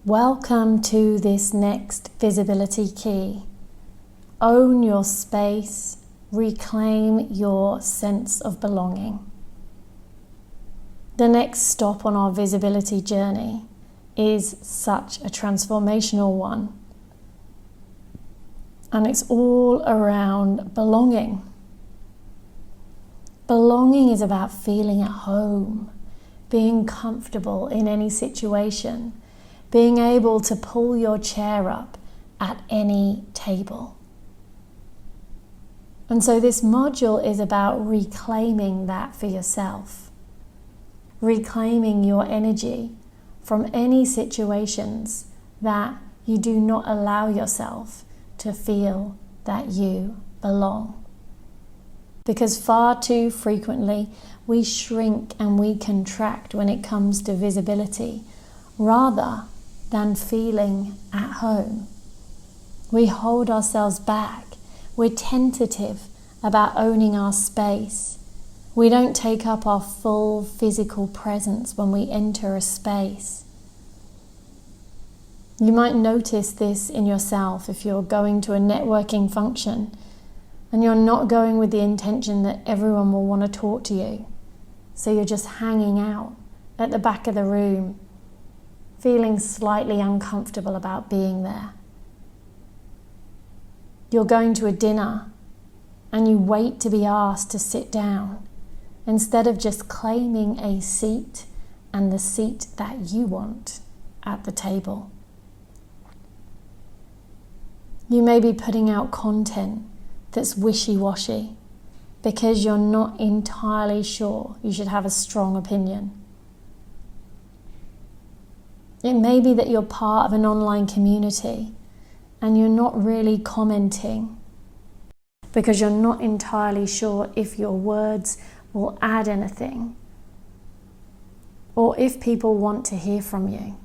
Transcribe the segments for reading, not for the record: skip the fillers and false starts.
Welcome to this next visibility key. Own your space, reclaim your sense of belonging. The next stop on our visibility journey is such a transformational one. And it's all around belonging. Belonging is about feeling at home, being comfortable in any situation, being able to pull your chair up at any table. And so this module is about reclaiming that for yourself, reclaiming your energy from any situations that you do not allow yourself to feel that you belong. Because far too frequently we shrink and we contract when it comes to visibility, rather than feeling at home. We hold ourselves back. We're tentative about owning our space. We don't take up our full physical presence when we enter a space. You might notice this in yourself if you're going to a networking function and you're not going with the intention that everyone will want to talk to you. So you're just hanging out at the back of the room, feeling slightly uncomfortable about being there. You're going to a dinner and you wait to be asked to sit down instead of just claiming a seat and the seat that you want at the table. You may be putting out content that's wishy-washy because you're not entirely sure you should have a strong opinion. It may be that you're part of an online community and you're not really commenting because you're not entirely sure if your words will add anything or if people want to hear from you.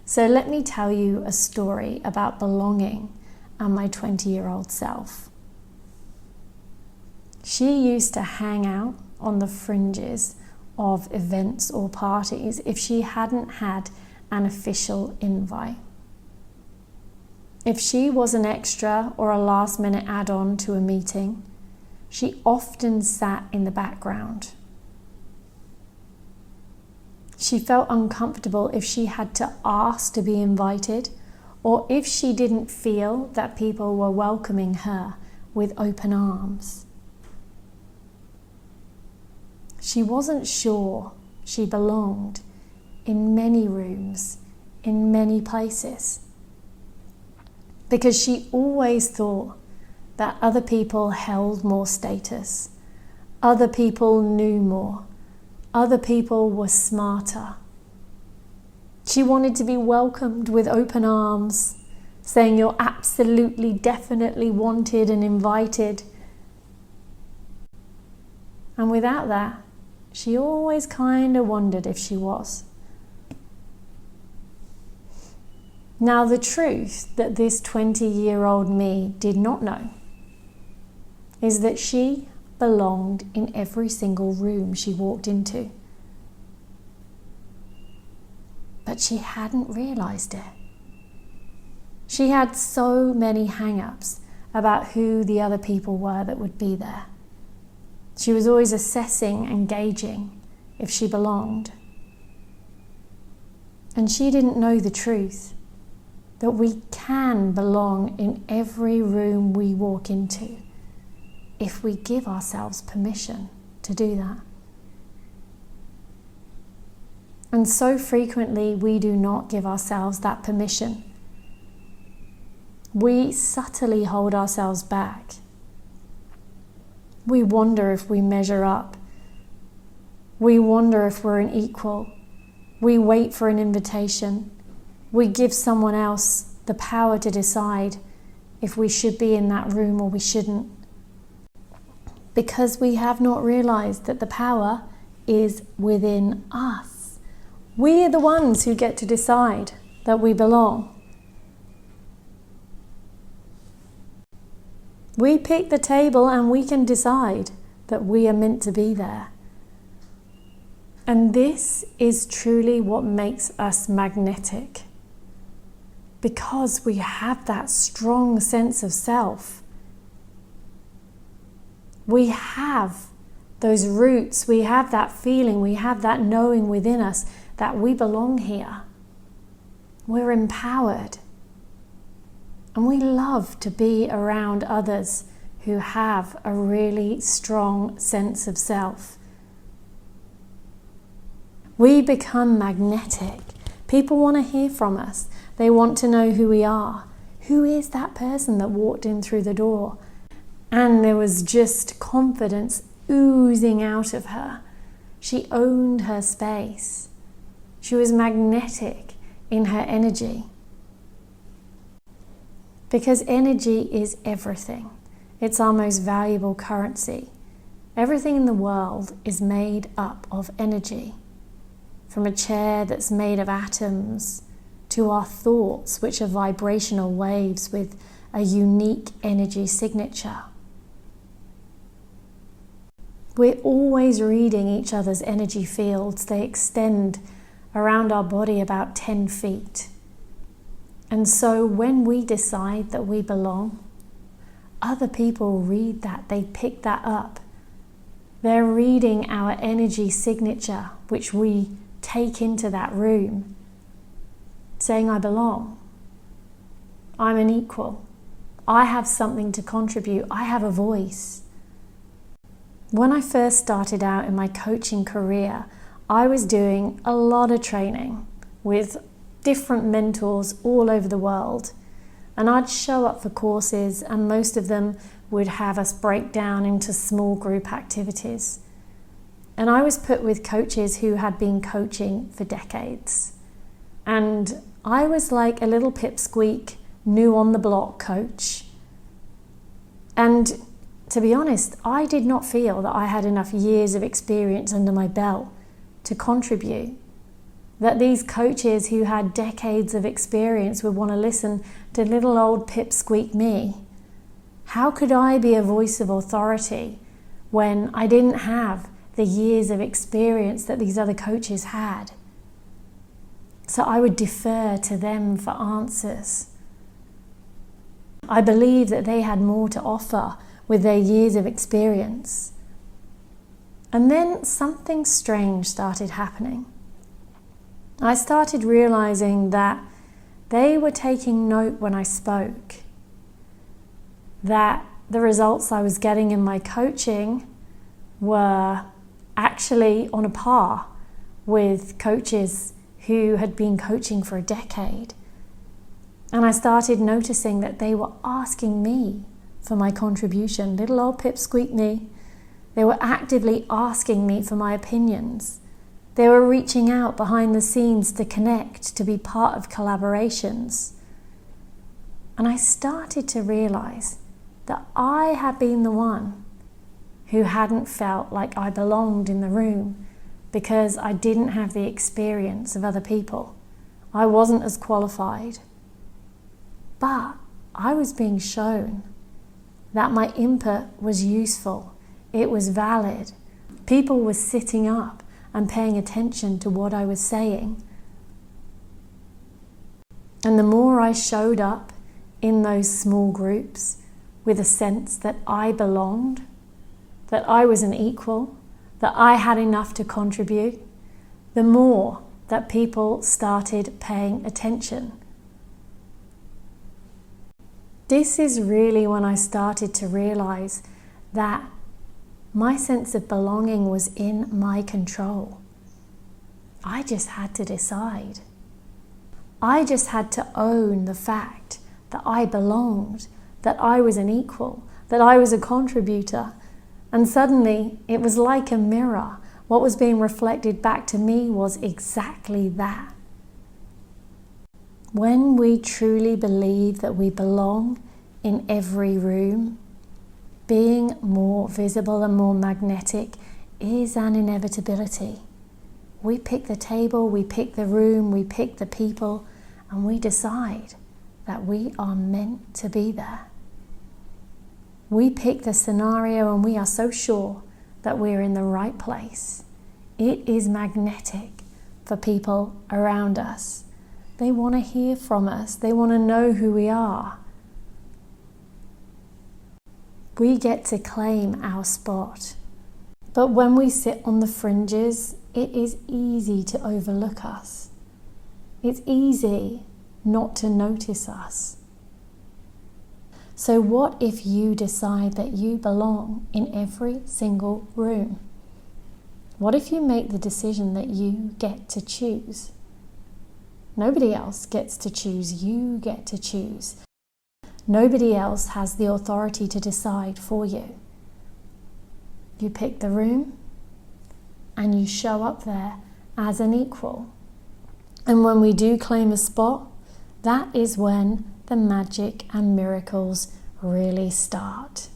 So let me tell you a story about belonging and my 20-year-old self. She used to hang out on the fringes of events or parties if she hadn't had an official invite. If she was an extra or a last-minute add-on to a meeting, she often sat in the background. She felt uncomfortable if she had to ask to be invited or if she didn't feel that people were welcoming her with open arms. She wasn't sure she belonged in many rooms, in many places, because she always thought that other people held more status, other people knew more, other people were smarter. She wanted to be welcomed with open arms, saying you're absolutely, definitely wanted and invited. And without that, she always kind of wondered if she was. Now, the truth that this 20-year-old me did not know is that she belonged in every single room she walked into. But she hadn't realized it. She had so many hang-ups about who the other people were that would be there. She was always assessing and gauging if she belonged. And she didn't know the truth, that we can belong in every room we walk into if we give ourselves permission to do that. And so frequently we do not give ourselves that permission. We subtly hold ourselves back. We wonder if we measure up. We wonder if we're an equal. We wait for an invitation. We give someone else the power to decide if we should be in that room or we shouldn't. Because we have not realized that the power is within us. We are the ones who get to decide that we belong. We pick the table and we can decide that we are meant to be there. And this is truly what makes us magnetic, because we have that strong sense of self. We have those roots, we have that feeling, we have that knowing within us that we belong here. We're empowered. And we love to be around others who have a really strong sense of self. We become magnetic. People want to hear from us. They want to know who we are. Who is that person that walked in through the door? And there was just confidence oozing out of her. She owned her space. She was magnetic in her energy. Because energy is everything. It's our most valuable currency. Everything in the world is made up of energy. From a chair that's made of atoms to our thoughts, which are vibrational waves with a unique energy signature. We're always reading each other's energy fields. They extend around our body about 10 feet. And so when we decide that we belong, other people read that, they pick that up. They're reading our energy signature, which we take into that room, saying, I belong. I'm an equal. I have something to contribute. I have a voice. When I first started out in my coaching career, I was doing a lot of training with different mentors all over the world. And I'd show up for courses, and most of them would have us break down into small group activities. And I was put with coaches who had been coaching for decades. And I was like a little pipsqueak, new on the block coach. And to be honest, I did not feel that I had enough years of experience under my belt to contribute. That these coaches who had decades of experience would want to listen to little old pipsqueak me. How could I be a voice of authority when I didn't have the years of experience that these other coaches had? So I would defer to them for answers. I believed that they had more to offer with their years of experience. And then something strange started happening. I started realizing that they were taking note when I spoke, that the results I was getting in my coaching were actually on a par with coaches who had been coaching for a decade. And I started noticing that they were asking me for my contribution. Little old pipsqueak me. They were actively asking me for my opinions. They were reaching out behind the scenes to connect, to be part of collaborations. And I started to realize that I had been the one who hadn't felt like I belonged in the room because I didn't have the experience of other people. I wasn't as qualified. But I was being shown that my input was useful. It was valid. People were sitting up and paying attention to what I was saying. And the more I showed up in those small groups with a sense that I belonged, that I was an equal, that I had enough to contribute, the more that people started paying attention. This is really when I started to realize that my sense of belonging was in my control. I just had to decide. I just had to own the fact that I belonged, that I was an equal, that I was a contributor. And suddenly it was like a mirror. What was being reflected back to me was exactly that. When we truly believe that we belong in every room, being more visible and more magnetic is an inevitability. We pick the table, we pick the room, we pick the people, and we decide that we are meant to be there. We pick the scenario and we are so sure that we're in the right place, it is magnetic for people around us. They want to hear from us. They want to know who we are. We get to claim our spot. But when we sit on the fringes, it is easy to overlook us. It's easy not to notice us. So what if you decide that you belong in every single room? What if you make the decision that you get to choose? Nobody else gets to choose, you get to choose. Nobody else has the authority to decide for you. You pick the room and you show up there as an equal. And when we do claim a spot, that is when the magic and miracles really start.